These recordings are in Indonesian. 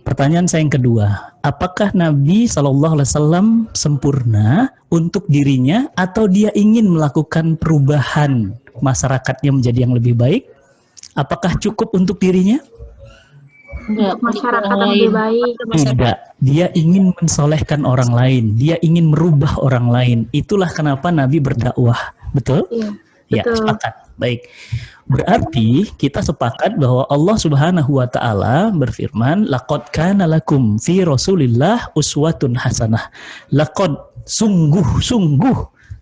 Pertanyaan saya yang kedua, apakah Nabi SAW sempurna untuk dirinya atau dia ingin melakukan perubahan masyarakatnya menjadi yang lebih baik? Apakah cukup untuk dirinya? Untuk masyarakat yang lebih baik. Tidak, dia ingin mensolehkan orang lain, dia ingin merubah orang lain. Itulah kenapa Nabi berdakwah, betul? Iya, ya, betul. Sepakat. Baik. Berarti kita sepakat bahwa Allah Subhanahu wa taala berfirman, laqad kana lakum fi Rasulillah uswatun hasanah. Laqad sungguh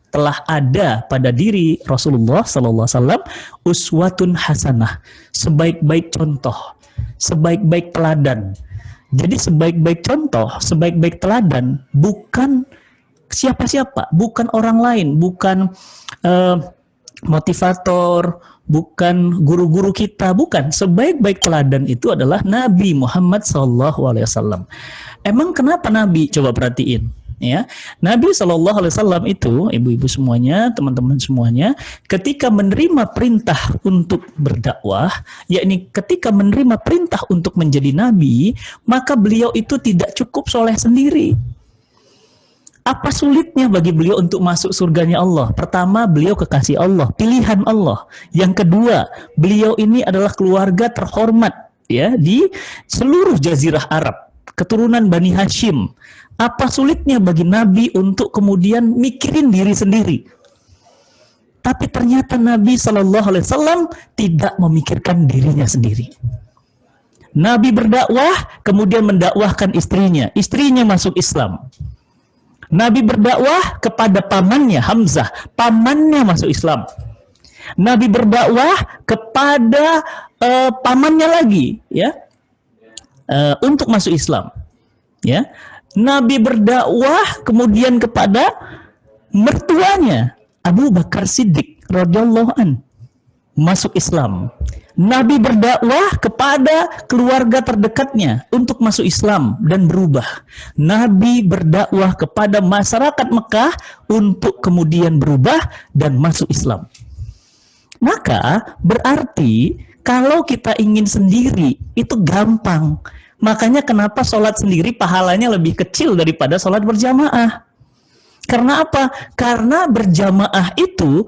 telah ada pada diri Rasulullah sallallahu alaihi wasallam uswatun hasanah, sebaik-baik contoh, sebaik-baik teladan. Jadi sebaik-baik contoh, sebaik-baik teladan bukan siapa-siapa, bukan orang lain, bukan motivator, bukan guru-guru kita, bukan. Sebaik-baik teladan itu adalah Nabi Muhammad SAW. Emang kenapa Nabi? Coba perhatiin. Ya, Nabi SAW itu, ibu-ibu semuanya, teman-teman semuanya, ketika menerima perintah untuk berdakwah, yakni ketika menerima perintah untuk menjadi Nabi, maka beliau itu tidak cukup soleh sendiri. Apa sulitnya bagi beliau untuk masuk surganya Allah? Pertama, beliau kekasih Allah, pilihan Allah. Yang kedua, beliau ini adalah keluarga terhormat ya di seluruh jazirah Arab, keturunan Bani Hashim. Apa sulitnya bagi Nabi untuk kemudian mikirin diri sendiri? Tapi ternyata Nabi Shallallahu Alaihi Wasallam tidak memikirkan dirinya sendiri. Nabi berdakwah, kemudian mendakwahkan istrinya. Istrinya masuk Islam. Nabi berdakwah kepada pamannya Hamzah, pamannya masuk Islam. Nabi berdakwah kepada pamannya lagi, ya, untuk masuk Islam. Ya, Nabi berdakwah kemudian kepada mertuanya Abu Bakar Siddiq radhiyallahu an, masuk Islam. Nabi berdakwah kepada keluarga terdekatnya untuk masuk Islam dan berubah. Nabi berdakwah kepada masyarakat Mekah untuk kemudian berubah dan masuk Islam. Maka berarti kalau kita ingin sendiri itu gampang. Makanya kenapa sholat sendiri pahalanya lebih kecil daripada sholat berjamaah. Karena apa? Karena berjamaah itu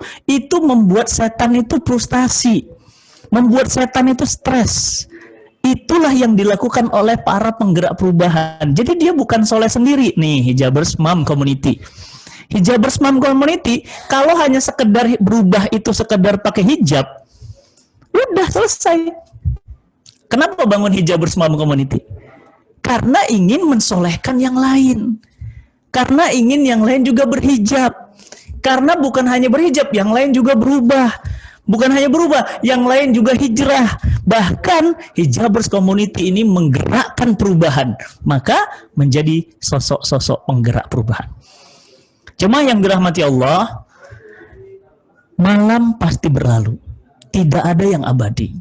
membuat setan itu frustasi. Membuat setan itu stres. Itulah yang dilakukan oleh para penggerak perubahan. Jadi dia bukan soleh sendiri. Nih, Hijabers Mom Community. Hijabers Mom Community, kalau hanya sekedar berubah itu sekedar pakai hijab, udah selesai. Kenapa bangun Hijabers Mom Community? Karena ingin mensolehkan yang lain. Karena ingin yang lain juga berhijab. Karena bukan hanya berhijab, yang lain juga berubah. Bukan hanya berubah, yang lain juga hijrah. Bahkan Hijabers Community ini menggerakkan perubahan. Maka menjadi sosok-sosok penggerak perubahan. Jemaah yang dirahmati Allah, malam pasti berlalu. Tidak ada yang abadi.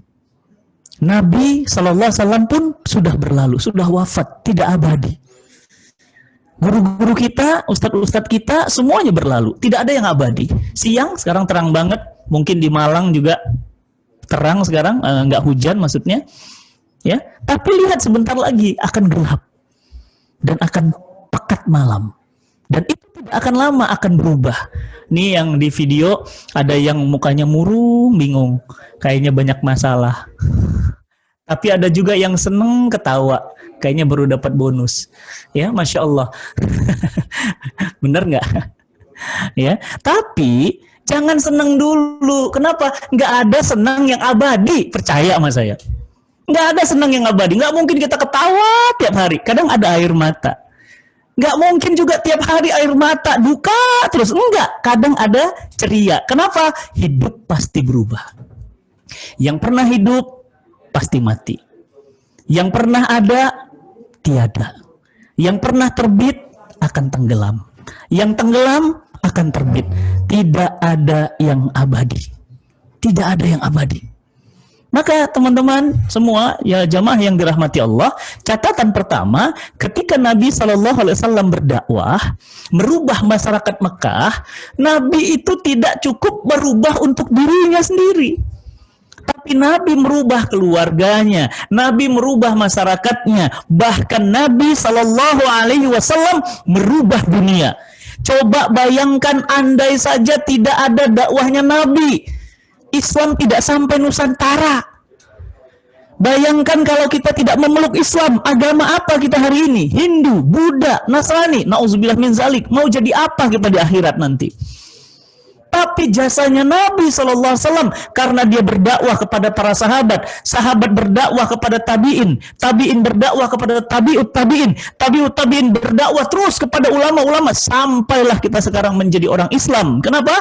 Nabi SAW pun sudah berlalu, sudah wafat, tidak abadi. Guru-guru kita, ustadz-ustadz kita, semuanya berlalu. Tidak ada yang abadi. Siang sekarang terang banget. Mungkin di Malang juga terang sekarang, nggak hujan maksudnya, ya. Tapi lihat sebentar lagi akan gelap dan akan pekat malam, dan itu tidak akan lama akan berubah. Nih yang di video ada yang mukanya murung, bingung, kayaknya banyak masalah. Tapi ada juga yang seneng ketawa, kayaknya baru dapat bonus, ya, masya Allah. Bener nggak? Ya, tapi jangan senang dulu. Kenapa? Nggak ada senang yang abadi. Percaya sama saya. Nggak ada senang yang abadi. Nggak mungkin kita ketawa tiap hari. Kadang ada air mata. Nggak mungkin juga tiap hari air mata, duka terus. Enggak. Kadang ada ceria. Kenapa? Hidup pasti berubah. Yang pernah hidup pasti mati. Yang pernah ada tiada. Yang pernah terbit akan tenggelam. Yang tenggelam akan terbit. Tidak ada yang abadi. Tidak ada yang abadi. Maka teman-teman semua, ya jamaah yang dirahmati Allah, catatan pertama, ketika Nabi SAW berdakwah, merubah masyarakat Mekah, Nabi itu tidak cukup berubah untuk dirinya sendiri. Tapi Nabi merubah keluarganya, Nabi merubah masyarakatnya, bahkan Nabi Shallallahu Alaihi Wasallam merubah dunia. Coba bayangkan, andai saja tidak ada dakwahnya Nabi, Islam tidak sampai Nusantara. Bayangkan kalau kita tidak memeluk Islam, agama apa kita hari ini? Hindu, Buddha, Nasrani, na'udzubillah min zalik. Mau jadi apa kita di akhirat nanti? Tapi jasanya Nabi SAW, karena dia berdakwah kepada para sahabat, sahabat berdakwah kepada tabi'in, tabi'in berdakwah kepada tabi'ut tabi'in, tabi'ut tabi'in berdakwah terus kepada ulama-ulama, sampailah kita sekarang menjadi orang Islam. Kenapa?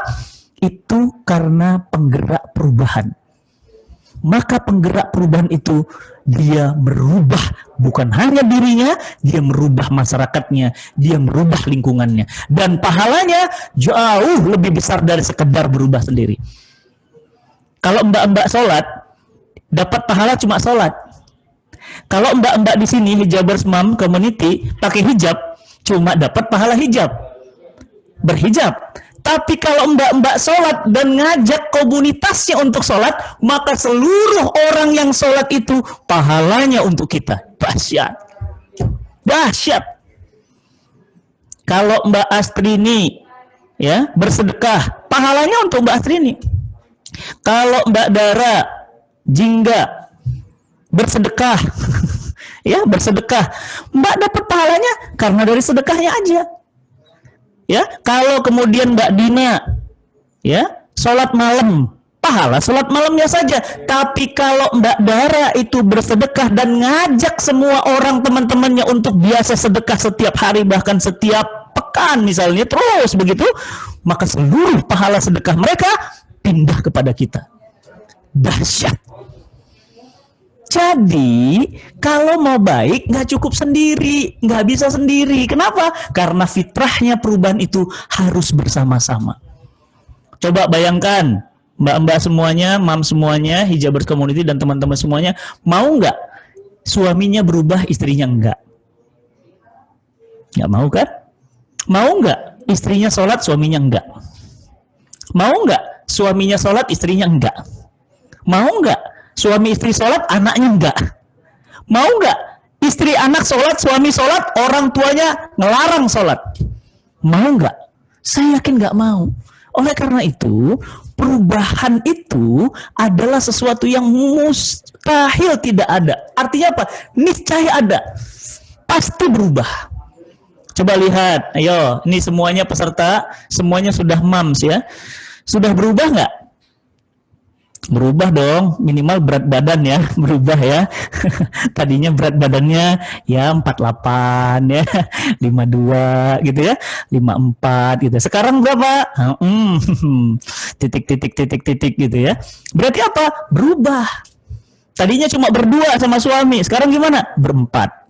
Itu karena penggerak perubahan. Maka penggerak perubahan itu dia merubah bukan hanya dirinya, dia merubah masyarakatnya, dia merubah lingkungannya, dan pahalanya jauh lebih besar dari sekedar berubah sendiri. Kalau mbak-mbak sholat dapat pahala cuma sholat. Kalau mbak-mbak di sini Hijabers Mom Community pakai hijab cuma dapat pahala hijab, berhijab. Tapi kalau mbak-mbak sholat dan ngajak komunitasnya untuk sholat, maka seluruh orang yang sholat itu pahalanya untuk kita. Dahsyat. Dahsyat. Kalau Mbak Astrini ya bersedekah, pahalanya untuk Mbak Astrini. Kalau Mbak Dara Jingga bersedekah, ya bersedekah, Mbak dapat pahalanya karena dari sedekahnya aja. Ya, kalau kemudian Mbak Dina ya sholat malam, pahala sholat malamnya saja. Tapi kalau Mbak Dara itu bersedekah dan ngajak semua orang teman-temannya untuk biasa sedekah setiap hari, bahkan setiap pekan misalnya, terus begitu, maka seluruh pahala sedekah mereka pindah kepada kita. Dahsyat. Jadi, kalau mau baik, nggak cukup sendiri, nggak bisa sendiri. Kenapa? Karena fitrahnya perubahan itu harus bersama-sama. Coba bayangkan, mbak-mbak semuanya, mam semuanya, Hijabers Community dan teman-teman semuanya, mau nggak suaminya berubah, istrinya enggak? Nggak mau kan? Mau nggak istrinya sholat, suaminya enggak? Mau nggak suaminya sholat, istrinya enggak? Mau nggak suami istri sholat, anaknya enggak? Mau nggak istri anak sholat, suami sholat, orang tuanya ngelarang sholat? Mau nggak? Saya yakin nggak mau. Oleh karena itu, perubahan itu adalah sesuatu yang mustahil tidak ada. Artinya apa? Niscaya ada. Pasti berubah. Coba lihat, ayo, ini semuanya peserta, semuanya sudah mams ya. Sudah berubah nggak? Berubah dong, minimal berat badan ya, berubah ya. Tadinya berat badannya ya 48 ya, 52 gitu ya, 54 gitu. Sekarang berapa? Titik gitu ya. Berarti apa? Berubah. Tadinya cuma berdua sama suami, sekarang gimana? Berempat.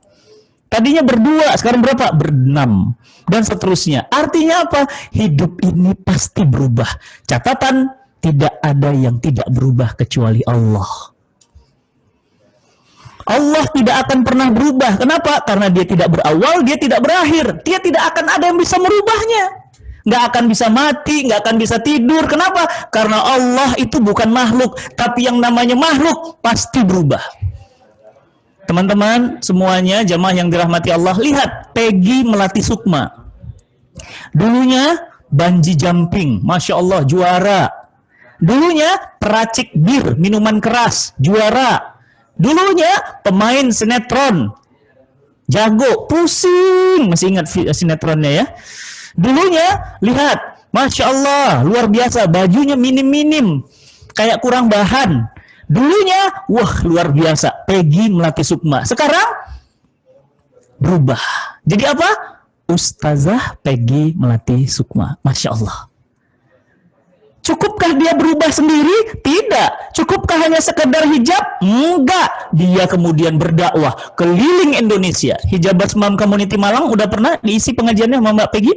Tadinya berdua, sekarang berapa? Berenam. Dan seterusnya. Artinya apa? Hidup ini pasti berubah. Catatan, tidak ada yang tidak berubah kecuali Allah. Allah tidak akan pernah berubah. Kenapa? Karena dia tidak berawal, dia tidak berakhir. Dia tidak akan ada yang bisa merubahnya. Nggak akan bisa mati, nggak akan bisa tidur. Kenapa? Karena Allah itu bukan makhluk. Tapi yang namanya makhluk pasti berubah. Teman-teman semuanya, jamaah yang dirahmati Allah, lihat Peggy Melati Sukma. Dulunya bungee jumping, Masya Allah, juara. Dulunya peracik bir, minuman keras, juara. Dulunya pemain sinetron, jago, pusing, masih ingat sinetronnya ya. Dulunya, lihat, Masya Allah, luar biasa, bajunya minim-minim, kayak kurang bahan. Dulunya, wah luar biasa, Peggy Melati Sukma. Sekarang, berubah. Jadi apa? Ustazah Peggy Melati Sukma. Masya Allah. Cukupkah dia berubah sendiri? Tidak. Cukupkah hanya sekedar hijab? Enggak. Dia kemudian berdakwah keliling Indonesia. Hijabers Mom Community Malang udah pernah diisi pengajiannya sama Mbak Peggy?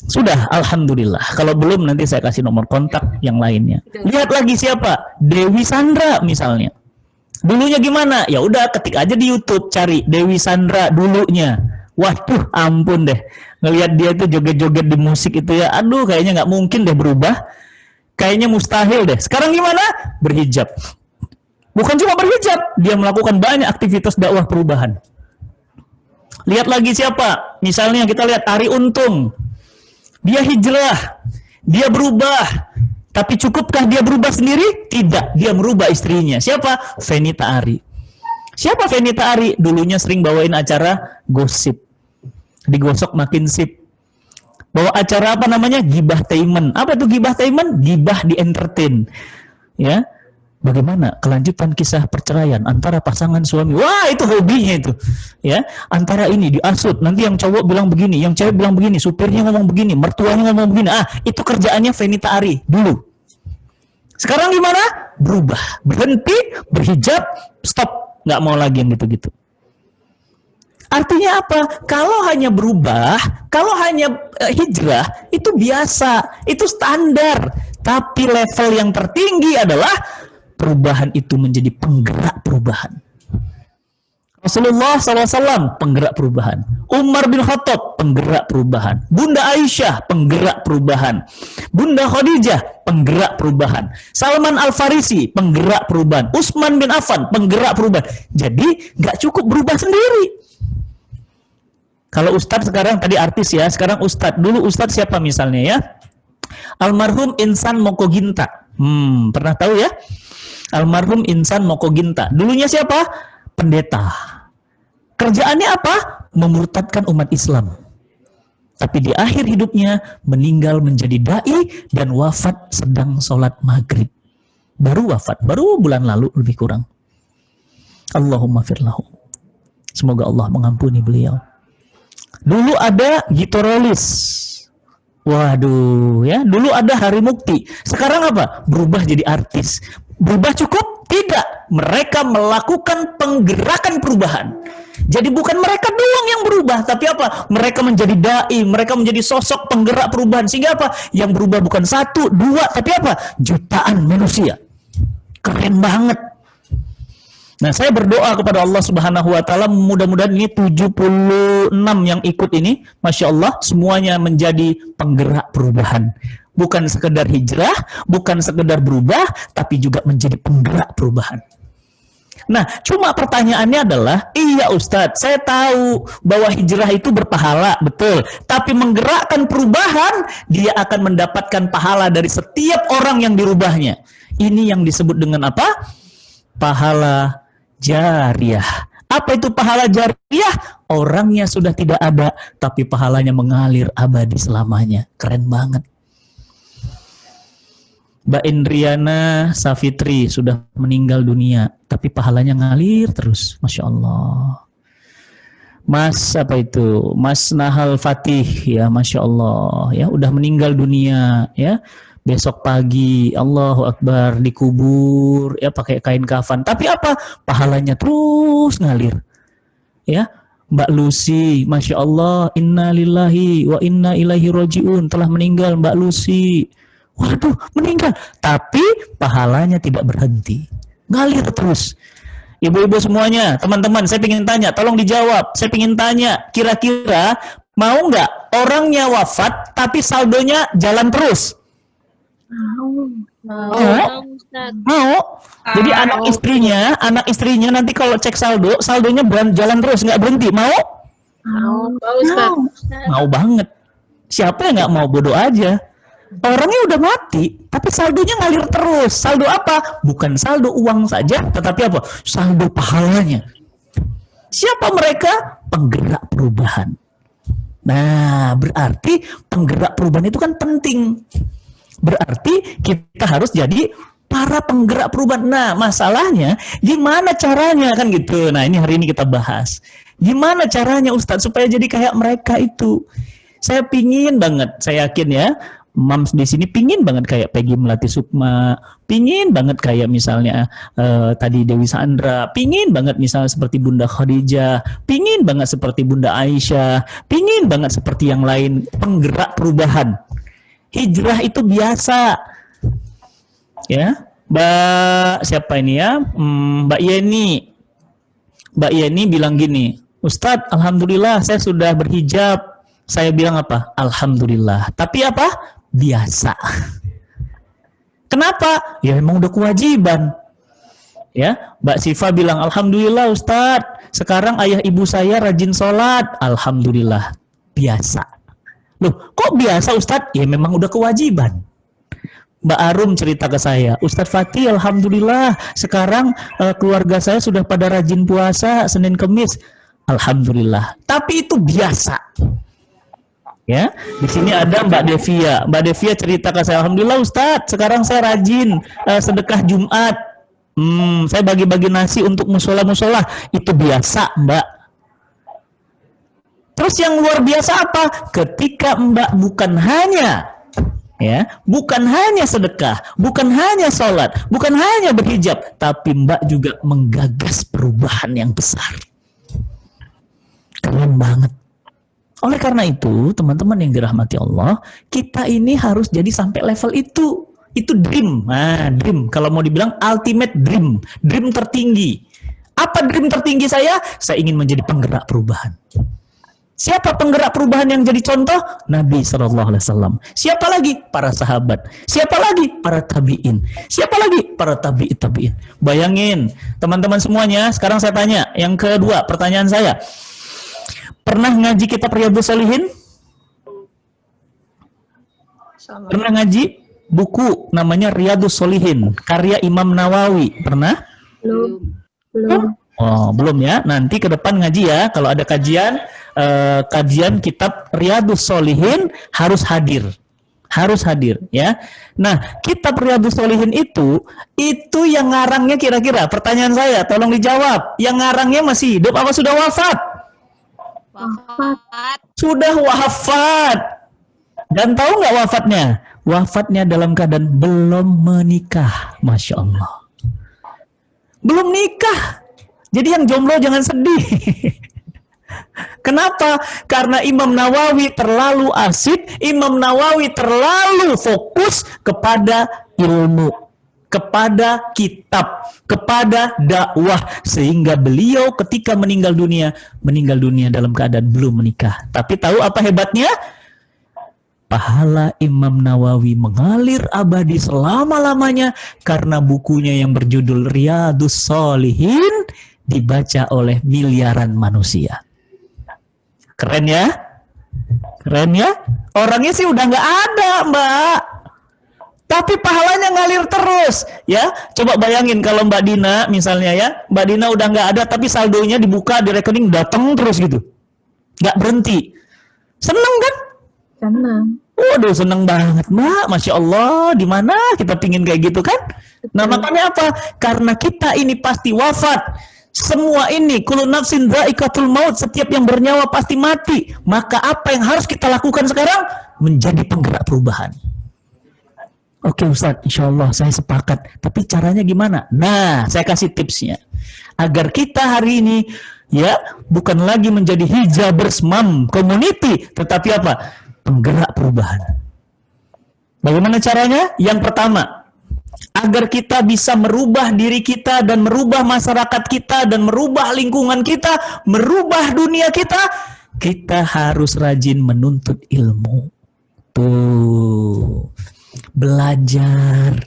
Sudah, alhamdulillah. Kalau belum nanti saya kasih nomor kontak yang lainnya. Lihat lagi siapa? Dewi Sandra misalnya. Dulunya gimana? Ya udah ketik aja di YouTube, cari Dewi Sandra dulunya. Waduh, ampun deh. Ngelihat dia tuh joget-joget di musik itu ya, aduh kayaknya nggak mungkin deh berubah. Kayaknya mustahil deh. Sekarang gimana? Berhijab. Bukan cuma berhijab, dia melakukan banyak aktivitas dakwah perubahan. Lihat lagi siapa? Misalnya kita lihat Arie Untung. Dia hijrah, dia berubah. Tapi cukupkah dia berubah sendiri? Tidak, dia merubah istrinya. Siapa? Fenita Arie. Siapa Fenita Arie? Dulunya sering bawain acara gosip. Digosok makin sip. Bawa acara apa namanya? Gibah Taiman. Apa itu Gibah Taiman? Gibah di entertain. Ya. Bagaimana kelanjutan kisah perceraian antara pasangan suami? Wah, itu hobinya itu. Ya, antara ini diasut, nanti yang cowok bilang begini, yang cewek bilang begini, supirnya ngomong begini, mertuanya ngomong begini. Itu kerjaannya Fenita Arie dulu. Sekarang gimana? Berubah, berhenti, berhijab, stop, nggak mau lagi yang gitu-gitu. Artinya apa? Kalau hanya berubah, kalau hanya hijrah, itu biasa, itu standar. Tapi level yang tertinggi adalah perubahan itu menjadi penggerak perubahan. Rasulullah SAW penggerak perubahan. Umar bin Khattab penggerak perubahan. Bunda Aisyah penggerak perubahan. Bunda Khadijah penggerak perubahan. Salman Al-Farisi penggerak perubahan. Utsman bin Affan penggerak perubahan. Jadi nggak cukup berubah sendiri. Kalau Ustadz sekarang, tadi artis ya, sekarang Ustadz. Dulu Ustadz siapa misalnya ya? Almarhum Insan Mokoginta. Pernah tahu ya? Almarhum Insan Mokoginta. Dulunya siapa? Pendeta. Kerjaannya apa? Memurtadkan umat Islam. Tapi di akhir hidupnya meninggal menjadi dai dan wafat sedang sholat maghrib. Baru wafat, baru bulan lalu lebih kurang. Allahumma firlahu. Semoga Allah mengampuni beliau. Dulu ada Gitorolis. Waduh ya, dulu ada Hari Mukti. Sekarang apa? Berubah jadi artis. Berubah cukup? Tidak. Mereka melakukan penggerakan perubahan. Jadi bukan mereka doang yang berubah, tapi apa? Mereka menjadi dai, mereka menjadi sosok penggerak perubahan. Sehingga apa? Yang berubah bukan 1, 2, tapi apa? Jutaan manusia. Keren banget. Nah, saya berdoa kepada Allah Subhanahu wa taala, mudah-mudahan ini 76 yang ikut ini, Masya Allah, semuanya menjadi penggerak perubahan. Bukan sekedar hijrah, bukan sekedar berubah, tapi juga menjadi penggerak perubahan. Nah, cuma pertanyaannya adalah, iya Ustadz, saya tahu bahwa hijrah itu berpahala, betul. Tapi menggerakkan perubahan, dia akan mendapatkan pahala dari setiap orang yang dirubahnya. Ini yang disebut dengan apa? Pahala jariyah. Apa itu pahala jariyah? Orangnya sudah tidak ada, tapi pahalanya mengalir abadi selamanya. Keren banget. Mbak Indriana Safitri sudah meninggal dunia, tapi pahalanya ngalir terus, Masya Allah. Mas apa itu? Mas Nahal Fatih, ya Masya Allah, ya udah meninggal dunia, ya. Besok pagi, Allahu Akbar, dikubur, ya pakai kain kafan. Tapi apa? Pahalanya terus ngalir, ya. Mbak Lucy, Masya Allah, inna lillahi wa inna ilaihi roji'un, telah meninggal Mbak Lucy. Waduh, meninggal. Tapi pahalanya tidak berhenti. Ngalir terus. Ibu-ibu semuanya, teman-teman, saya ingin tanya, tolong dijawab. Saya ingin tanya, kira-kira mau nggak orangnya wafat, tapi saldonya jalan terus? Mau. Jadi anak istrinya nanti kalau cek saldonya jalan terus, nggak berhenti. Mau? Mau banget. Siapa yang nggak mau? Bodoh aja. Orangnya udah mati, tapi saldonya ngalir terus. Saldo apa? Bukan saldo uang saja, tetapi apa? Saldo pahalanya. Siapa mereka? Penggerak perubahan. Nah, berarti penggerak perubahan itu kan penting. Berarti kita harus jadi para penggerak perubahan. Nah, masalahnya gimana caranya kan gitu. Nah, ini hari ini kita bahas. Gimana caranya Ustadz supaya jadi kayak mereka itu? Saya pingin banget, saya yakin ya, Mams di sini pingin banget kayak Peggy Melati Sukma, pingin banget kayak misalnya tadi Dewi Sandra, pingin banget misalnya seperti Bunda Khadijah, pingin banget seperti Bunda Aisyah, pingin banget seperti yang lain, penggerak perubahan. Hijrah itu biasa, ya. Mbak siapa ini ya? Mbak Yeni bilang gini, Ustadz, alhamdulillah saya sudah berhijab. Saya bilang apa? Alhamdulillah. Tapi apa? Biasa. Kenapa? Ya memang udah kewajiban. Ya, Mbak Siva bilang, alhamdulillah Ustadz, sekarang ayah ibu saya rajin sholat. Alhamdulillah, biasa. Loh, kok biasa Ustadz? Ya memang udah kewajiban. Mbak Arum cerita ke saya, Ustadz Fatih, alhamdulillah, sekarang keluarga saya sudah pada rajin puasa Senin Kemis. Alhamdulillah, tapi itu biasa. Ya, di sini ada Mbak Devia. Mbak Devia cerita ke saya, alhamdulillah Ustadz, sekarang saya rajin sedekah Jumat. Saya bagi-bagi nasi untuk musola-musola. Itu biasa, Mbak. Terus yang luar biasa apa? Ketika Mbak bukan hanya sedekah, bukan hanya sholat, bukan hanya berhijab, tapi Mbak juga menggagas perubahan yang besar. Keren banget. Oleh karena itu, teman-teman yang dirahmati Allah, kita ini harus jadi sampai level itu. Itu dream. Nah, dream. Kalau mau dibilang ultimate dream. Dream tertinggi. Apa dream tertinggi saya? Saya ingin menjadi penggerak perubahan. Siapa penggerak perubahan yang jadi contoh? Nabi SAW. Siapa lagi? Para sahabat. Siapa lagi? Para tabi'in. Siapa lagi? Para tabi'in. Bayangin, teman-teman semuanya, sekarang saya tanya. Yang kedua, pertanyaan saya. Pernah ngaji kitab Riyadhus Shalihin? Pernah ngaji? Buku namanya Riyadhus Shalihin, karya Imam Nawawi. Pernah? Belum. Oh, belum ya. Nanti ke depan ngaji ya. Kalau ada kajian kitab Riyadhus Shalihin harus hadir. Harus hadir ya. Nah, kitab Riyadhus Shalihin itu yang ngarangnya kira-kira, pertanyaan saya, tolong dijawab. Yang ngarangnya masih hidup apa sudah wafat? Wafat. Sudah wafat. Dan tahu nggak wafatnya? Wafatnya dalam keadaan belum menikah. Masya Allah. Belum nikah. Jadi yang jomblo jangan sedih. Kenapa? Karena Imam Nawawi terlalu asik, Imam Nawawi terlalu fokus kepada ilmu, kepada kitab, kepada dakwah, sehingga beliau ketika meninggal dunia dalam keadaan belum menikah. Tapi tahu apa hebatnya? Pahala Imam Nawawi mengalir abadi selama-lamanya karena bukunya yang berjudul Riyadhus Shalihin dibaca oleh miliaran manusia. Keren ya? Keren ya? Orangnya sih udah nggak ada, Mbak. Tapi pahalanya ngalir terus, ya. Coba bayangin kalau Mbak Dina misalnya ya, Mbak Dina udah nggak ada tapi saldonya dibuka di rekening datang terus gitu. Nggak berhenti. Seneng kan? Senang. Waduh, seneng banget, Mbak. Masya Allah, di mana kita pingin kayak gitu kan? Nah, makanya apa? Karena kita ini pasti wafat. Semua ini, kullu nafsin dha'iqatul maut, setiap yang bernyawa pasti mati. Maka apa yang harus kita lakukan sekarang? Menjadi penggerak perubahan. Oke Ustadz, insya Allah saya sepakat. Tapi caranya gimana? Nah, saya kasih tipsnya. Agar kita hari ini, ya, bukan lagi menjadi hijabers mom community, tetapi apa? Penggerak perubahan. Bagaimana caranya? Yang pertama, agar kita bisa merubah diri kita dan merubah masyarakat kita dan merubah lingkungan kita, merubah dunia kita, kita harus rajin menuntut ilmu. Tuh, belajar.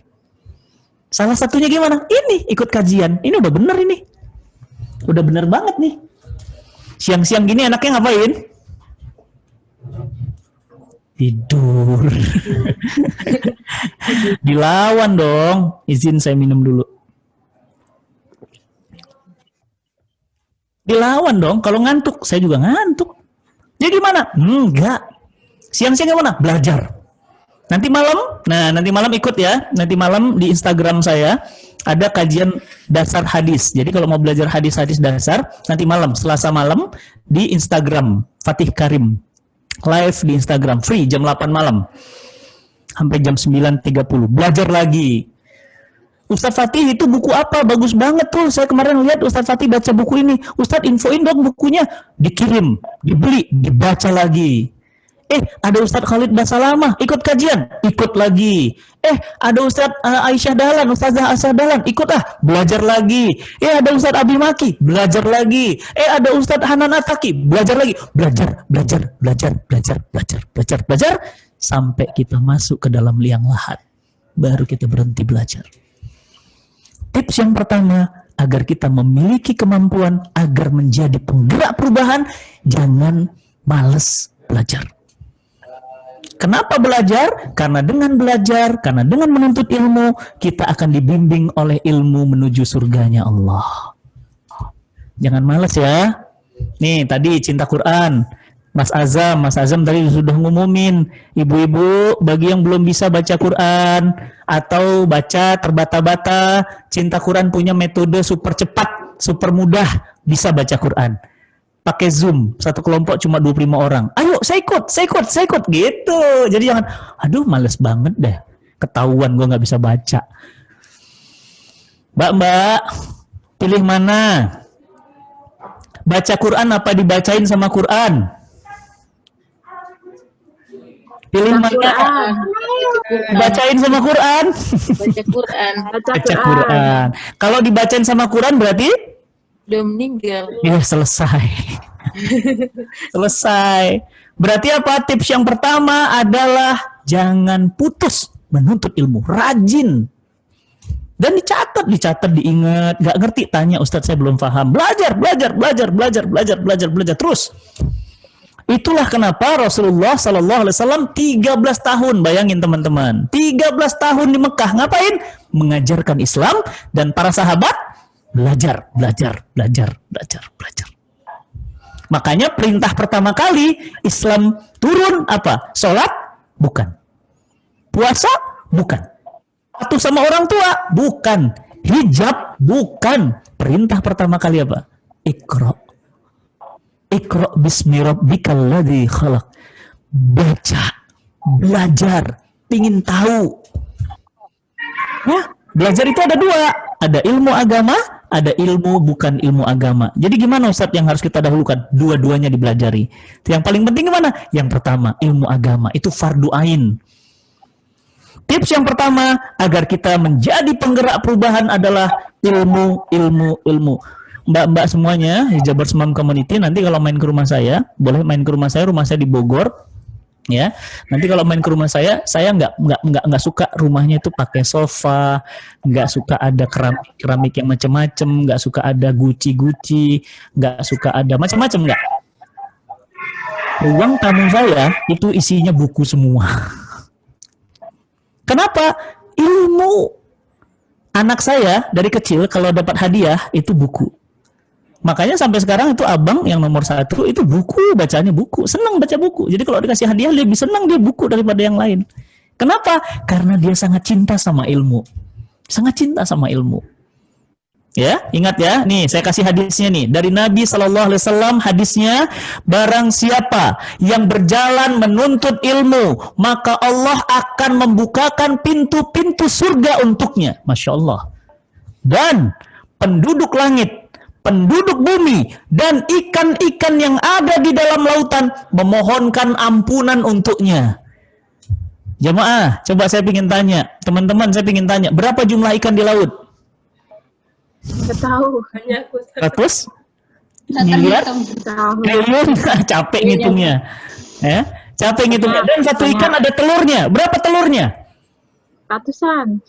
Salah satunya gimana? Ini, ikut kajian. Ini udah bener ini. Udah bener banget nih. Siang-siang gini anaknya ngapain? Tidur. Dilawan dong. Izin saya minum dulu. Dilawan dong. Kalau ngantuk, saya juga ngantuk. Jadi gimana? Enggak. Siang-siang gimana? Belajar. Nanti malam ikut ya. Nanti malam di Instagram saya ada kajian dasar hadis. Jadi kalau mau belajar hadis-hadis dasar, nanti malam, Selasa malam di Instagram Fatih Karim. Live di Instagram, free jam 8 malam sampai jam 9.30. Belajar lagi. Ustadz Fatih itu buku apa? Bagus banget tuh. Saya kemarin lihat Ustadz Fatih baca buku ini. Ustadz infoin dong bukunya. Dikirim, dibeli, dibaca lagi. Ada Ustadz Khalid Basalamah, ikut kajian, ikut lagi. Ada Ustadz Aisyah Dahlan, Ustazah Aisyah Dahlan, ikut belajar lagi. Ada Ustadz Abi Maki, belajar lagi. Ada Ustadz Hanan Ataki, belajar lagi. Belajar, sampai kita masuk ke dalam liang lahat. baru kita berhenti belajar. Tips yang pertama, agar kita memiliki kemampuan agar menjadi penggerak perubahan, jangan malas belajar. Kenapa belajar? Karena dengan belajar, karena dengan menuntut ilmu, kita akan dibimbing oleh ilmu menuju surganya Allah. Jangan malas ya. Nih tadi cinta Quran, Mas Azam tadi sudah ngumumin, ibu-ibu bagi yang belum bisa baca Quran atau baca terbata-bata, cinta Quran punya metode super cepat, super mudah bisa baca Quran. Pakai Zoom, satu kelompok cuma 25 orang. Ayo, saya ikut, gitu. Jadi jangan, aduh males banget deh, ketahuan gue nggak bisa baca. Mbak, pilih mana? Baca Quran apa dibacain sama Quran? Pilih mana? Bacain sama Quran. Baca Quran. Baca Quran. Kalau dibacain sama Quran berarti? Udah meninggal. Ya selesai. Selesai. Berarti apa? Tips yang pertama adalah jangan putus menuntut ilmu. Rajin. Dan dicatat, diingat. Gak ngerti, tanya Ustadz saya belum paham. Belajar terus. Itulah kenapa Rasulullah SAW 13 tahun, bayangin teman-teman, 13 tahun di Mekah, ngapain? Mengajarkan Islam, dan para sahabat belajar. Makanya perintah pertama kali Islam turun apa? Sholat? Bukan. Puasa? Bukan. Patuh sama orang tua? Bukan. Hijab? Bukan. Perintah pertama kali apa? Iqra bismi rabbikal ladzi khalaq. Baca, belajar, pingin tahu. Ya, belajar itu ada dua. Ada ilmu agama, ada ilmu bukan ilmu agama. Jadi gimana Ustadz yang harus kita dahulukan? Dua-duanya dipelajari. Yang paling penting gimana? Yang pertama, ilmu agama. Itu fardu ain. Tips yang pertama agar kita menjadi penggerak perubahan adalah ilmu. Mbak-mbak semuanya, Hijabers Mom Community, nanti kalau main ke rumah saya, boleh main ke rumah saya di Bogor, ya. Nanti kalau main ke rumah saya nggak suka rumahnya itu pakai sofa, nggak suka ada keramik yang macam-macam, nggak suka ada guci, nggak suka ada macam-macam, nggak. Ruang tamu saya itu isinya buku semua. Kenapa? Ilmu. Anak saya dari kecil kalau dapat hadiah itu buku. Makanya sampai sekarang itu abang yang nomor 1 itu buku, bacanya buku. Senang baca buku. Jadi kalau dikasih hadiah lebih senang dia buku daripada yang lain. Kenapa? Karena dia sangat cinta sama ilmu. Ya, ingat ya. Nih, saya kasih hadisnya nih. Dari Nabi SAW hadisnya, barang siapa yang berjalan menuntut ilmu, maka Allah akan membukakan pintu-pintu surga untuknya. Masya Allah. Dan penduduk langit, penduduk bumi, dan ikan-ikan yang ada di dalam lautan memohonkan ampunan untuknya. Jamaah, coba saya ingin tanya. Teman-teman, saya ingin tanya. Berapa jumlah ikan di laut? Nggak tahu. 100 miliar triliun. Capek ngitungnya, ya, capek ngitungnya. Dan satu ikan ada telurnya. Berapa telurnya? Ratusan.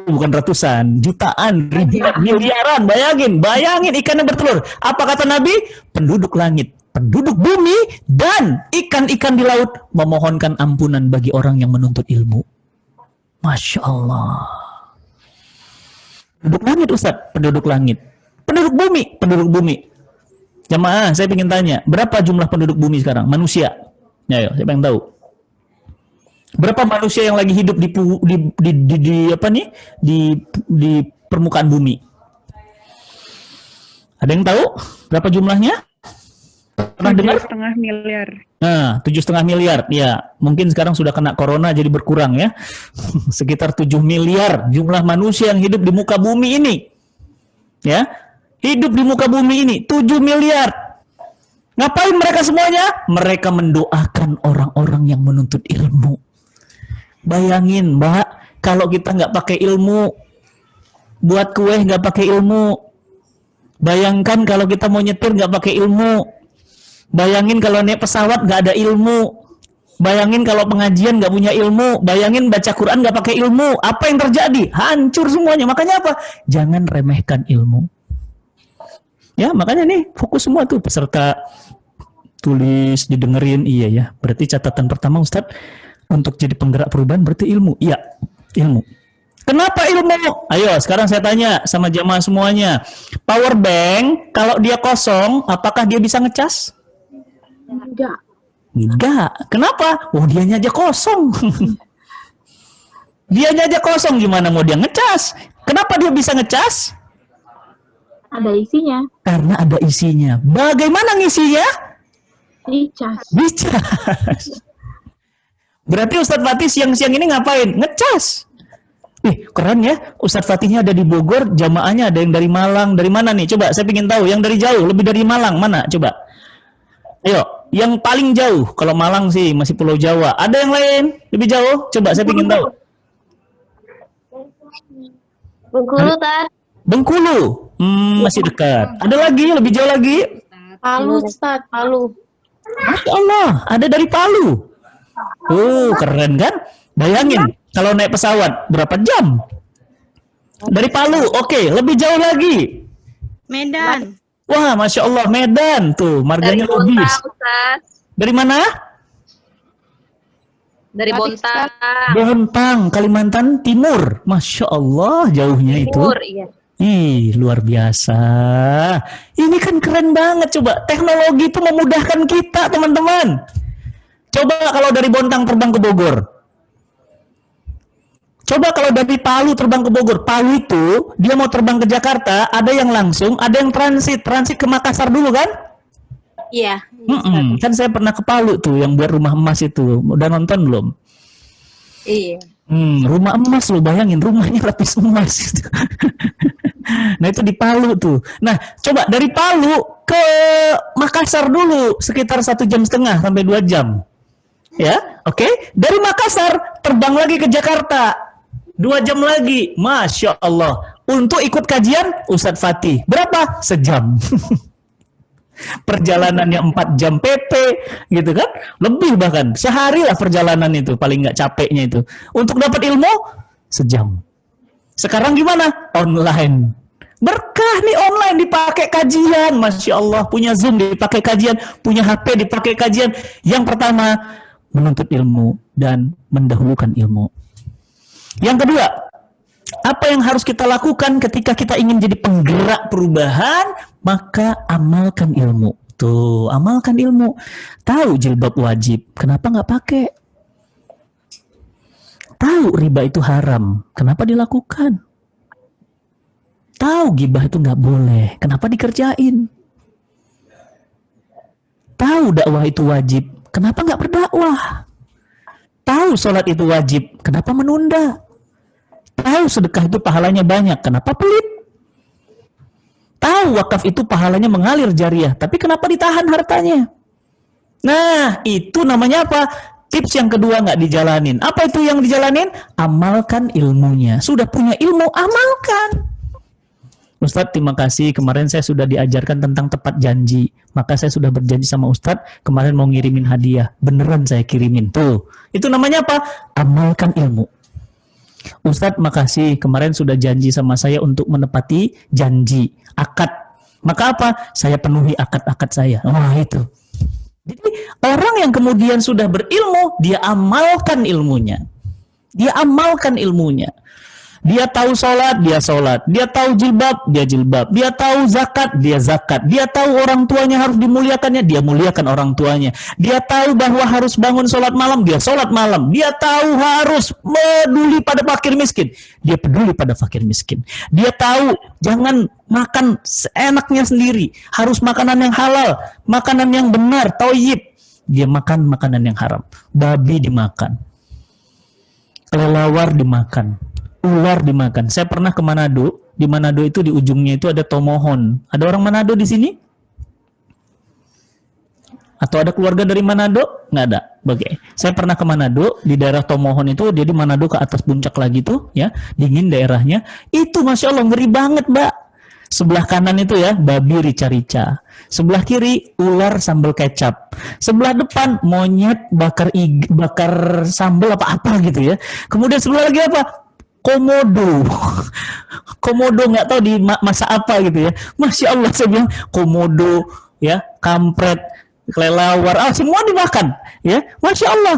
Bukan ratusan, jutaan, ribuan, miliaran. Bayangin ikannya bertelur. Apa kata Nabi? Penduduk langit, penduduk bumi, dan ikan-ikan di laut memohonkan ampunan bagi orang yang menuntut ilmu. Masya Allah. Penduduk langit Ustadz, penduduk langit. Penduduk bumi. Jamaah, saya ingin tanya, berapa jumlah penduduk bumi sekarang? Manusia. Ya, saya pengen tahu. Berapa manusia yang lagi hidup di permukaan bumi? Ada yang tahu? Berapa jumlahnya? Pernah dengar? 7,5 miliar. Nah, 7,5 miliar. Ya, mungkin sekarang sudah kena corona jadi berkurang ya. Sekitar 7 miliar jumlah manusia yang hidup di muka bumi ini. Ya. Hidup di muka bumi ini 7 miliar. Ngapain mereka semuanya? Mereka mendoakan orang-orang yang menuntut ilmu. Bayangin, Mbak, kalau kita nggak pakai ilmu, buat kue nggak pakai ilmu. Bayangkan kalau kita mau nyetir nggak pakai ilmu. Bayangin kalau naik pesawat nggak ada ilmu. Bayangin kalau pengajian nggak punya ilmu, bayangin baca Quran nggak pakai ilmu, apa yang terjadi? Hancur semuanya. Makanya apa? Jangan remehkan ilmu. Ya, makanya nih fokus semua tuh peserta tulis, didengerin, iya ya. Berarti catatan pertama Ustadz, untuk jadi penggerak perubahan berarti ilmu. Iya, ilmu. Kenapa ilmu? Ayo, sekarang saya tanya sama jamaah semuanya. Power bank, kalau dia kosong, apakah dia bisa ngecas? Enggak. Enggak. Kenapa? Oh, dianya aja kosong. Dianya aja kosong, gimana mau dia ngecas? Kenapa dia bisa ngecas? Ada isinya. Karena ada isinya. Bagaimana ngisinya? Dicas. Dicas. Berarti Ustadz Fatih siang-siang ini ngapain? Ngecas. Keren ya. Ustadz Fatihnya ada di Bogor, jamaahnya ada yang dari Malang. Dari mana nih? Coba, saya ingin tahu. Yang dari jauh, lebih dari Malang, mana? Coba. Ayo, yang paling jauh. Kalau Malang sih masih Pulau Jawa. Ada yang lain? Lebih jauh? Coba, saya ingin tahu. Bengkulu, Tad. Bengkulu. Masih dekat. Ada lagi? Lebih jauh lagi? Palu, Ustaz. Palu. Masya Allah, ada dari Palu. Keren kan? Bayangin, kalau naik pesawat, berapa jam? Dari Palu, oke. Lebih jauh lagi? Medan. Wah, Masya Allah, Medan. Tuh, marganya Dari habis. Bontang, Ustaz. Dari mana? Dari Bontang. Bontang, Kalimantan Timur. Masya Allah, jauhnya itu. Timur, iya. Ih, luar biasa. Ini kan keren banget. Coba, teknologi itu memudahkan kita, teman-teman. Coba kalau dari Bontang terbang ke Bogor. Coba kalau dari Palu terbang ke Bogor. Palu itu, dia mau terbang ke Jakarta, ada yang langsung, ada yang transit. Transit ke Makassar dulu kan? Iya. Kan saya pernah ke Palu tuh, yang buat rumah emas itu. Udah nonton belum? Iya. Rumah emas lo, bayangin, rumahnya lapis emas gitu. Nah itu di Palu tuh. Nah coba dari Palu ke Makassar dulu sekitar 1,5 jam sampai 2 jam. Ya, oke. Dari Makassar terbang lagi ke Jakarta 2 jam lagi. Masya Allah. Untuk ikut kajian Ustadz Fatih berapa? Sejam. Perjalanannya 4 jam PP gitu kan, lebih bahkan sehari lah perjalanan itu, paling nggak capeknya itu. Untuk dapat ilmu sejam. Sekarang gimana? Online. Berkah nih online, dipakai kajian. Masya Allah, punya Zoom dipakai kajian, punya HP dipakai kajian. Yang pertama, menuntut ilmu dan mendahulukan ilmu. Yang kedua, apa yang harus kita lakukan ketika kita ingin jadi penggerak perubahan? Maka amalkan ilmu. Tuh, amalkan ilmu. Tahu jilbab wajib, kenapa nggak pakai? Tahu riba itu haram, kenapa dilakukan? Tahu gibah itu nggak boleh, kenapa dikerjain? Tahu dakwah itu wajib, kenapa nggak berdakwah? Tahu sholat itu wajib, kenapa menunda? Tahu sedekah itu pahalanya banyak, kenapa pelit? Tahu wakaf itu pahalanya mengalir jariah, tapi kenapa ditahan hartanya? Nah, itu namanya apa? Tips yang kedua nggak dijalanin. Apa itu yang dijalanin? Amalkan ilmunya. Sudah punya ilmu, amalkan. Ustadz, terima kasih. Kemarin saya sudah diajarkan tentang tepat janji. Maka saya sudah berjanji sama Ustadz, kemarin mau ngirimin hadiah. Beneran saya kirimin. Tuh, itu namanya apa? Amalkan ilmu. Ustadz, makasih. Kemarin sudah janji sama saya untuk menepati janji. Akad. Maka apa? Saya penuhi akad-akad saya. Wah, itu. Jadi orang yang kemudian sudah berilmu, dia amalkan ilmunya. Dia amalkan ilmunya. Dia tahu sholat, dia sholat. Dia tahu jilbab, dia jilbab. Dia tahu zakat, dia zakat. Dia tahu orang tuanya harus dimuliakannya, dia muliakan orang tuanya. Dia tahu bahwa harus bangun sholat malam, dia sholat malam. Dia tahu harus peduli pada fakir miskin, dia peduli pada fakir miskin. Dia tahu jangan makan seenaknya sendiri, harus makanan yang halal, makanan yang benar, thayyib. Dia makan makanan yang haram. Babi dimakan, kelelawar dimakan, ular dimakan. Saya pernah ke Manado. Di Manado itu di ujungnya itu ada Tomohon. Ada orang Manado di sini? Atau ada keluarga dari Manado? Nggak ada. Oke. Saya pernah ke Manado, di daerah Tomohon itu, dia di Manado ke atas puncak lagi tuh, ya, dingin daerahnya. Itu Masya Allah ngeri banget, Mbak. Sebelah kanan itu ya babi rica-rica. Sebelah kiri ular sambal kecap. Sebelah depan monyet bakar sambal apa-apa gitu ya. Kemudian sebelah lagi apa? Komodo. Komodo nggak tahu di masa apa gitu ya. Masya Allah saya bilang komodo ya, kampret, kelelawar, semua dimakan ya. Masya Allah.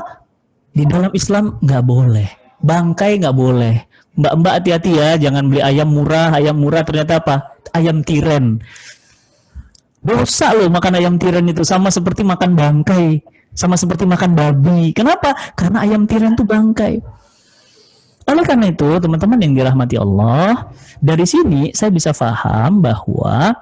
Di dalam Islam nggak boleh. Bangkai nggak boleh. Mbak-mbak hati-hati ya, jangan beli ayam murah ternyata apa? Ayam tiren. Dosa loh makan ayam tiren itu, sama seperti makan bangkai, sama seperti makan babi. Kenapa? Karena ayam tiren itu bangkai. Oleh karena itu, teman-teman yang dirahmati Allah, dari sini saya bisa paham bahwa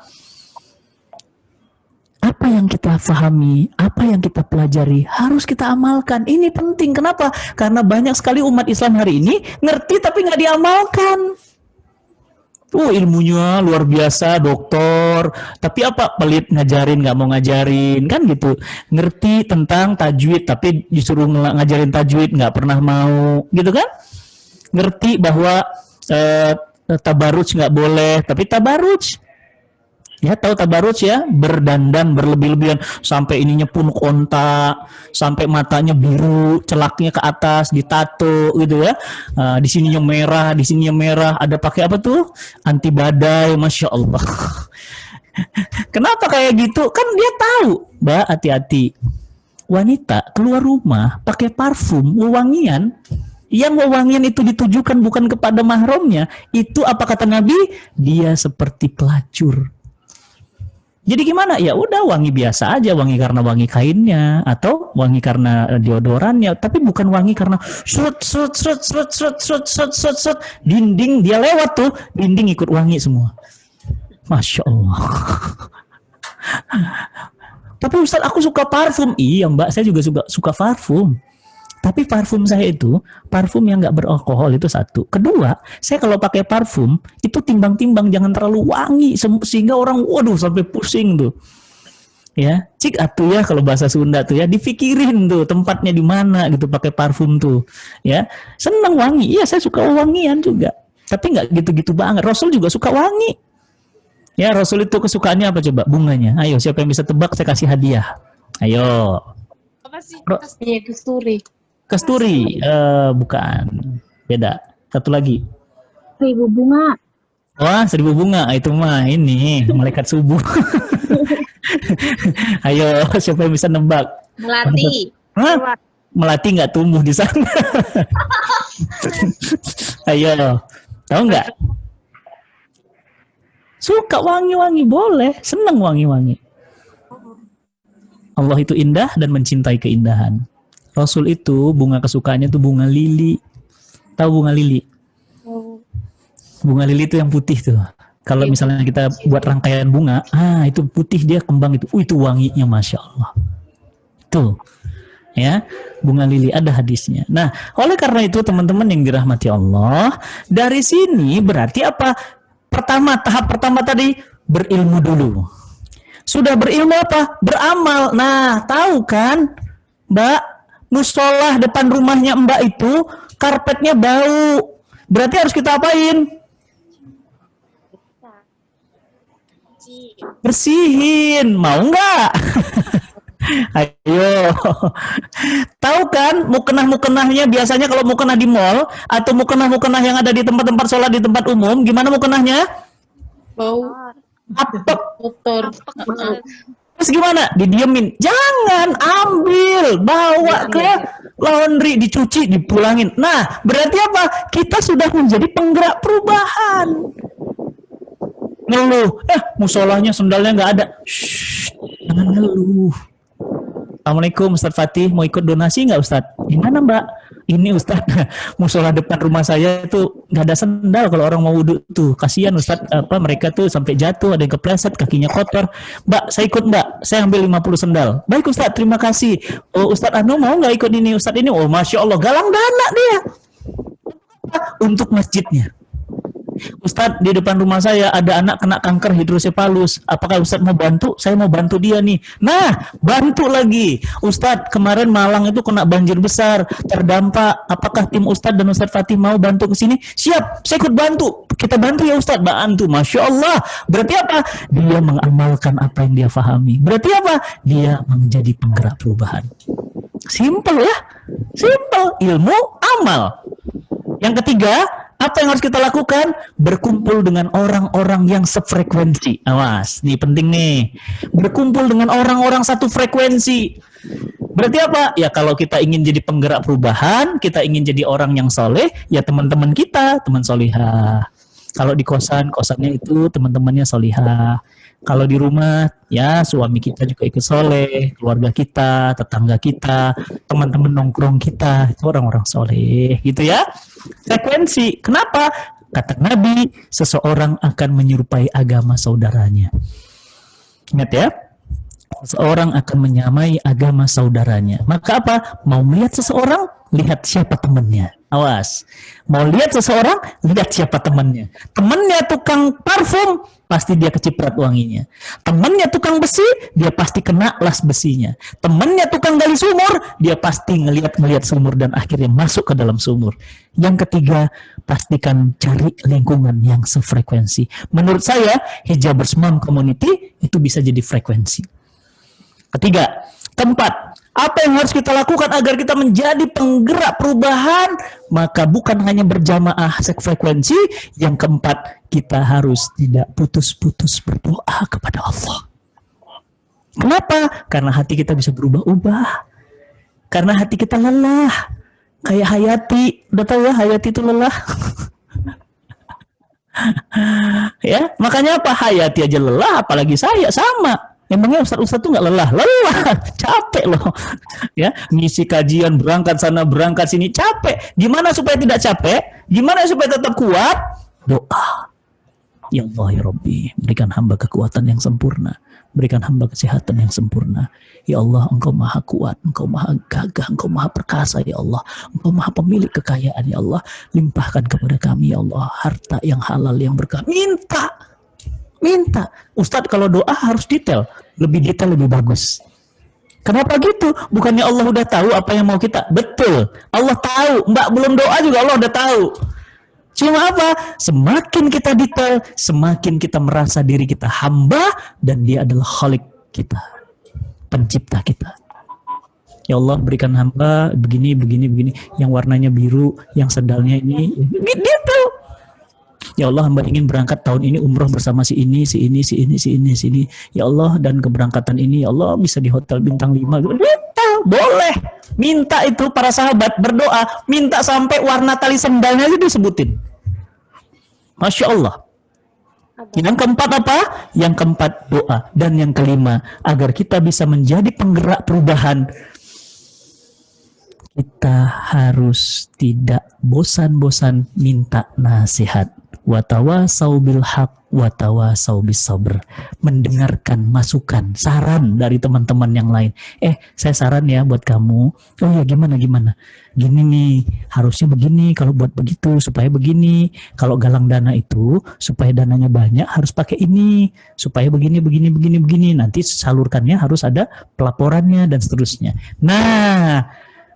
apa yang kita pahami, apa yang kita pelajari, harus kita amalkan. Ini penting. Kenapa? Karena banyak sekali umat Islam hari ini ngerti tapi nggak diamalkan. Ilmunya luar biasa, doktor, tapi apa? Pelit ngajarin, nggak mau ngajarin, kan gitu. Ngerti tentang tajwid, tapi disuruh ngajarin tajwid, nggak pernah mau, gitu kan? Ngerti bahwa tabaruj nggak boleh, tapi tabaruj. Ya, tahu tabaruj ya, berdandan berlebih-lebihan sampai ininya pun kontak, sampai matanya biru, celaknya ke atas, ditato gitu ya. Di sininya merah, ada pakai apa tuh? Anti badai, Masya Allah. Kenapa kayak gitu? Kan dia tahu, Mbak, hati-hati. Wanita keluar rumah pakai parfum, wewangian, yang wewangian itu ditujukan bukan kepada mahramnya, itu apa kata Nabi? Dia seperti pelacur. Jadi gimana? Ya udah wangi biasa aja, wangi karena wangi kainnya atau wangi karena deodorannya, tapi bukan wangi karena srut dinding dia lewat tuh, dinding ikut wangi semua. Masya Allah. Tapi Ustaz aku suka parfum. Iya Mbak, saya juga suka parfum. Tapi parfum saya itu parfum yang nggak beralkohol, itu satu. Kedua, saya kalau pakai parfum itu timbang-timbang, jangan terlalu wangi sehingga orang waduh sampai pusing tuh. Ya, cik atuh ya kalau bahasa Sunda tuh ya, dipikirin tuh tempatnya di mana gitu pakai parfum tuh. Ya, senang wangi. Iya, saya suka wangian juga. Tapi nggak gitu-gitu banget. Rasul juga suka wangi. Ya, Rasul itu kesukaannya apa coba? Bunganya. Ayo, siapa yang bisa tebak saya kasih hadiah. Ayo. Apa sih? Kasturi. Kasturi, bukan, beda. Satu lagi. 1000 bunga. Wah, 1000 bunga, itu mah ini malaikat subuh. Ayo, siapa yang bisa nebak? Melati. Hah? Melati nggak tumbuh di sana. Ayo, tahu nggak? Suka wangi-wangi, boleh, seneng wangi-wangi. Allah itu indah dan mencintai keindahan. Rasul itu bunga kesukaannya tuh bunga lili. Tahu bunga lili? Bunga lili itu yang putih tuh. Kalau misalnya kita buat rangkaian bunga, itu putih dia kembang itu. Itu wanginya Masya Allah. Tuh. Ya, bunga lili ada hadisnya. Nah, oleh karena itu teman-teman yang dirahmati Allah, dari sini berarti apa? Tahap pertama tadi berilmu dulu. Sudah berilmu apa? Beramal. Nah, tahu kan, Mbak? Musolah depan rumahnya Mbak itu karpetnya bau. Berarti harus kita apain? Bersihin. Mau nggak? Ayo. Tahu kan mukenah-mukenahnya biasanya kalau mukenah di mall atau mukenah-mukenah yang ada di tempat-tempat sholat di tempat umum, gimana mukenahnya? Bau. Apek. Kotor. Terus gimana? Didiemin. Jangan, ambil, bawa ke laundry, dicuci, dipulangin. Nah, berarti apa? Kita sudah menjadi penggerak perubahan. Ngeluh, musolahnya sendalnya nggak ada. Shh, jangan ngeluh. Assalamualaikum Ustaz Fatih, mau ikut donasi nggak Ustaz? Gimana Mbak? Ini Ustaz, musola depan rumah saya tuh nggak ada sendal kalau orang mau wudhu tuh. Kasihan Ustaz, mereka tuh sampai jatuh, ada yang kepleset, kakinya kotor. Mbak, saya ikut Mbak, saya ambil 50 sendal. Baik Ustaz, terima kasih. Oh Ustaz Anu mau nggak ikut ini Ustaz ini? Oh Masya Allah, galang dana dia. Untuk masjidnya. Ustadz, di depan rumah saya ada anak kena kanker hidrosefalus. Apakah Ustadz mau bantu? Saya mau bantu dia nih. Nah, bantu lagi. Ustadz, kemarin Malang itu kena banjir besar, terdampak. Apakah tim Ustadz dan Ustadz Fatih mau bantu ke sini? Siap, saya ikut bantu. Kita bantu ya Ustadz, bantu. Masya Allah. Berarti apa? Dia mengamalkan apa yang dia fahami. Berarti apa? Dia menjadi penggerak perubahan. Simple ya. Simple. Ilmu, amal. Yang ketiga, apa yang harus kita lakukan? Berkumpul dengan orang-orang yang sefrekuensi. Awas, ini penting nih. Berkumpul dengan orang-orang satu frekuensi. Berarti apa? Ya kalau kita ingin jadi penggerak perubahan, kita ingin jadi orang yang soleh, ya teman-teman kita, teman solihah. Kalau di kosan, kosannya itu teman-temannya solihah. Kalau di rumah, ya suami kita juga ikut soleh, keluarga kita, tetangga kita, teman-teman nongkrong kita, itu orang-orang soleh, gitu ya. Frekuensi. Kenapa? Kata Nabi, seseorang akan menyerupai agama saudaranya. Ingat ya, seseorang akan menyamai agama saudaranya. Maka apa? Mau melihat seseorang, lihat siapa temannya. Awas. Mau lihat seseorang, lihat siapa temannya. Temannya tukang parfum, pasti dia keciprat wanginya. Temannya tukang besi, dia pasti kena las besinya. Temannya tukang gali sumur, dia pasti ngelihat sumur dan akhirnya masuk ke dalam sumur. Yang ketiga, pastikan cari lingkungan yang sefrekuensi. Menurut saya, Hijabers Mom Community itu bisa jadi frekuensi. Ketiga. Keempat, apa yang harus kita lakukan agar kita menjadi penggerak perubahan? Maka bukan hanya berjamaah sefrekuensi. Yang keempat, kita harus tidak putus-putus berdoa kepada Allah. Kenapa? Karena hati kita bisa berubah-ubah. Karena hati kita lelah. Kayak Hayati. Udah tahu ya Hayati itu lelah? Ya, makanya apa? Hayati aja lelah, apalagi saya sama. Emangnya Ustaz-Ustaz tuh nggak lelah? Lelah, capek loh. Ya, ngisi kajian, berangkat sana, berangkat sini, capek. Gimana supaya tidak capek? Gimana supaya tetap kuat? Doa. Ya Allah ya Rabbi, berikan hamba kekuatan yang sempurna. Berikan hamba kesehatan yang sempurna. Ya Allah, Engkau maha kuat, Engkau maha gagah, Engkau maha perkasa ya Allah. Engkau maha pemilik kekayaan ya Allah. Limpahkan kepada kami ya Allah, harta yang halal yang berkah. Minta. Ustadz kalau doa harus detail. Lebih detail lebih bagus. Kenapa gitu? Bukannya Allah udah tahu apa yang mau kita? Betul. Allah tahu. Mbak belum doa juga Allah udah tahu. Cuma apa? Semakin kita detail, semakin kita merasa diri kita hamba dan dia adalah khalik kita. Pencipta kita. Ya Allah berikan hamba begini. Yang warnanya biru, yang sendalnya ini. Gitu. Ya Allah, hamba ingin berangkat tahun ini umroh bersama si ini. Ya Allah, dan keberangkatan ini, ya Allah bisa di hotel bintang 5. Minta, boleh. Minta itu para sahabat berdoa, minta sampai warna tali sendalnya itu disebutin. Masya Allah. Yang keempat apa? Yang keempat doa. Dan yang kelima, agar kita bisa menjadi penggerak perubahan, kita harus tidak bosan-bosan minta nasihat. Watawasau bil haq, watawasau bis sabr. Mendengarkan masukan, saran dari teman-teman yang lain. Saya saran ya buat kamu. Oh ya gimana? Gini nih, harusnya begini. Kalau buat begitu supaya begini. Kalau galang dana itu supaya dananya banyak harus pakai ini. Supaya begini. Nanti salurkannya harus ada pelaporannya dan seterusnya. Nah,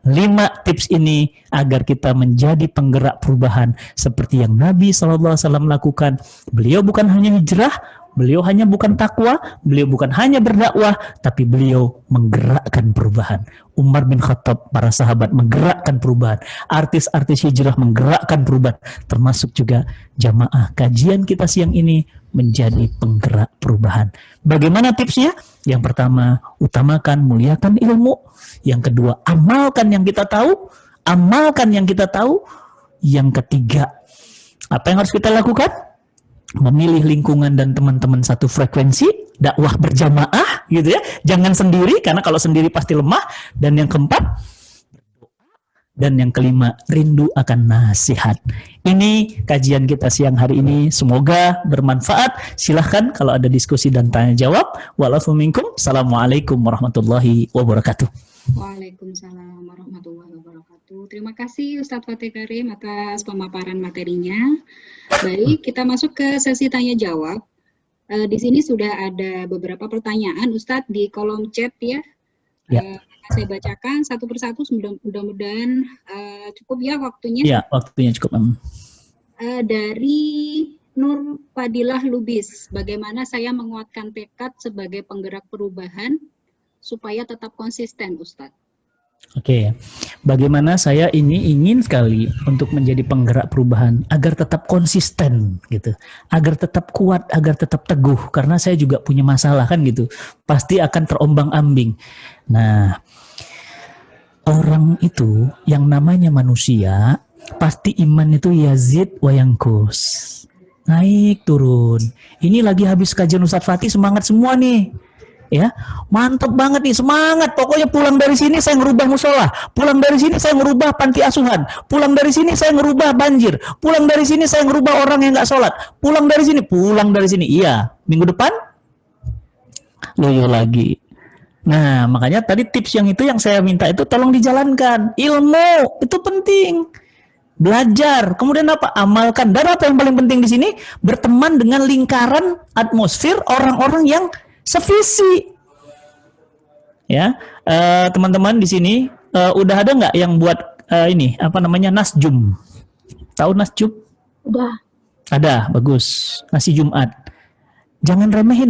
5 tips ini agar kita menjadi penggerak perubahan seperti yang Nabi SAW lakukan. Beliau bukan hanya hijrah, beliau hanya bukan takwa, beliau bukan hanya berdakwah, tapi beliau menggerakkan perubahan. Umar bin Khattab, para sahabat menggerakkan perubahan. Artis-artis hijrah menggerakkan perubahan. Termasuk juga jamaah kajian kita siang ini menjadi penggerak perubahan. Bagaimana tipsnya? Yang pertama, utamakan, muliakan ilmu. Yang kedua, amalkan yang kita tahu. Yang ketiga, apa yang harus kita lakukan? Memilih lingkungan dan teman-teman satu frekuensi, dakwah berjamaah, gitu ya. Jangan sendiri, karena kalau sendiri pasti lemah. Dan yang keempat, Dan yang kelima, rindu akan nasihat. Ini kajian kita siang hari ini. Semoga bermanfaat. Silahkan kalau ada diskusi dan tanya jawab. Wa'alaikum minkum. Assalamualaikum warahmatullahi wabarakatuh. Waalaikumsalam warahmatullahi wabarakatuh. Terima kasih Ustadz Fatih Karim atas pemaparan materinya. Baik, kita masuk ke sesi tanya jawab. Di sini sudah ada beberapa pertanyaan Ustadz di kolom chat ya. Ya. Saya bacakan satu persatu, mudah-mudahan cukup ya waktunya. Ya, waktunya cukup. Dari Nur Fadilah Lubis, bagaimana saya menguatkan tekad sebagai penggerak perubahan supaya tetap konsisten, Ustadz? Oke, bagaimana saya ini ingin sekali untuk menjadi penggerak perubahan agar tetap konsisten gitu, agar tetap kuat, agar tetap teguh, karena saya juga punya masalah kan gitu, pasti akan terombang-ambing. Nah, orang itu yang namanya manusia, pasti iman itu yazid wa yanqus, naik turun. Ini lagi habis kajian Ustadz Fatih, semangat semua nih. Ya, mantap banget nih, semangat. Pokoknya pulang dari sini saya ngerubah musola, pulang dari sini saya ngerubah panti asuhan, pulang dari sini saya ngerubah banjir, pulang dari sini saya ngerubah orang yang nggak sholat, pulang dari sini. Iya, minggu depan loyo lagi. Nah, makanya tadi tips yang itu yang saya minta itu tolong dijalankan. Ilmu itu penting. Belajar, kemudian apa? Amalkan. Dan apa yang paling penting di sini? Berteman dengan lingkaran atmosfer orang-orang yang sevisi. Ya, teman-teman di sini udah ada nggak yang buat ini apa namanya nasjum? Tahu nasjum? Udah. Ada, bagus. Nasi Jumat. Jangan remehin